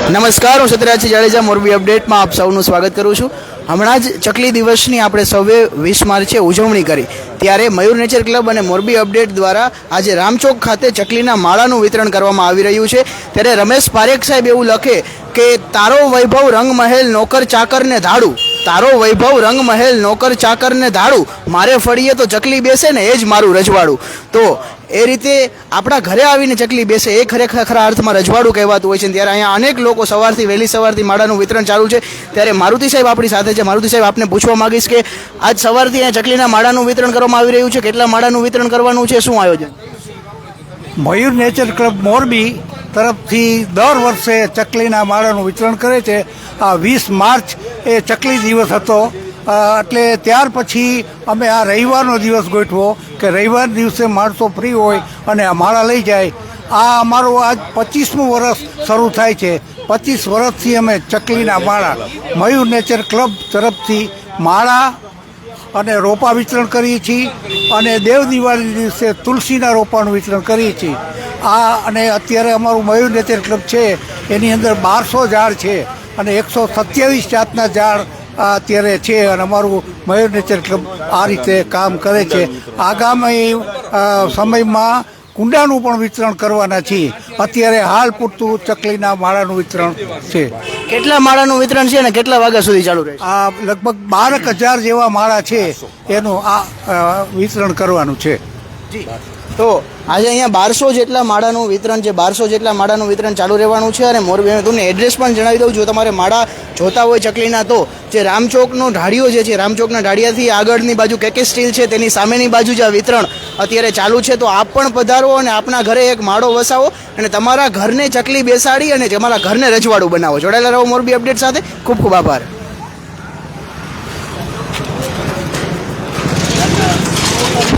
નમસ્કાર, હું સત્યરાજ જાડેજા મોરબી અપડેટમાં આપ સૌનું સ્વાગત કરું છું। હમણાં જ ચકલી દિવસની આપણે સૌએ 20 માર્ચે ઉજવણી કરી, ત્યારે મયુર નેચર ક્લબ અને મોરબી અપડેટ દ્વારા આજે રામચોક ખાતે ચકલીના માળાનું વિતરણ કરવામાં આવી રહ્યું છે। ત્યારે રમેશ પારેખ સાહેબ એવું લખે કે તારો વૈભવ રંગ મહેલ નોકર ચાકરને ધાડું, તારો વૈભવ રંગ મહેલ નોકર ચાકરને ધાડું, મારે ફળીએ તો ચકલી બેસે ને એ જ મારું રજવાડું। તો એ રીતે આપણા ઘરે આવીને ચકલી બેસે એ ખરેખર ખરા અર્થમાં રજવાડું કહેવાતું હોય છે। ત્યારે અહીંયા અનેક લોકો સવારથી વહેલી સવારથી માળાનું વિતરણ ચાલુ છે। ત્યારે મારુતિ સાહેબ આપણી સાથે છે। મારુતિ સાહેબ, આપને પૂછવા માંગીશ કે આજ સવારથી અહીંયા ચકલીના માળાનું વિતરણ કરવામાં આવી રહ્યું છે, કેટલા માળાનું વિતરણ કરવાનું છે, શું આયોજન? મયુર નેચર ક્લબ મોરબી તરફથી દર વર્ષે ચકલીના માળાનું વિતરણ કરે છે। આ 20 માર્ચ એ ચકલી દિવસ હતો, એટલે ત્યાર પછી અમે આ રવિવારનો દિવસ ગોઠવો કે રવિવાર દિવસે માણસો ફ્રી હોય અને આ માળા લઈ જાય। આ અમારું આજ 25મું વર્ષ શરૂ થાય છે। 25 વર્ષથી અમે ચકલીના માળા મયુર નેચર ક્લબ તરફથી માળા અને રોપા વિતરણ કરીએ છીએ અને દેવ દિવાળી દિવસે તુલસીના રોપાનું વિતરણ કરીએ છીએ। આ અને અત્યારે અમારું મયુર નેચર ક્લબ છે એની અંદર 1200 ઝાડ છે અને 127 જાતના ઝાડ અત્યારે છે અને અમારું મયુર નેચર ક્લબ આ રીતે કામ કરે છે। આગામી સમયમાં કુંડાનું પણ વિતરણ કરવાના છીએ। અત્યારે હાલ પૂરતું ચકલીના માળાનું વિતરણ છે। કેટલા માળાનું વિતરણ છે અને કેટલા વાગ્યા સુધી ચાલુ રહેશે? આ લગભગ 12,000 જેવા માળા છે, એનું આ વિતરણ કરવાનું છે। તો આજે અહીંયા 1200 જેટલા માળાનું વિતરણ છે, 1200 જેટલા માળાનું વિતરણ ચાલુ રહેવાનું છે। અને મોરબી તમને એડ્રેસ પણ જણાવી દઉં, જો તમારે માળા જોતા હોય ચકલીના તો જે રામચોકનો ઢાળિયો જે છે, રામચોકના ઢાળિયાથી આગળની બાજુ કેકે સ્ટીલ છે તેની સામેની બાજુ જે આ વિતરણ અત્યારે ચાલુ છે, તો આપ પણ પધારો અને આપના ઘરે એક માળો વસાવો અને તમારા ઘરને ચકલી બેસાડી અને તમારા ઘરને રજવાડું બનાવો। જોડાયેલા રહો મોરબી અપડેટ સાથે। ખૂબ ખૂબ આભાર।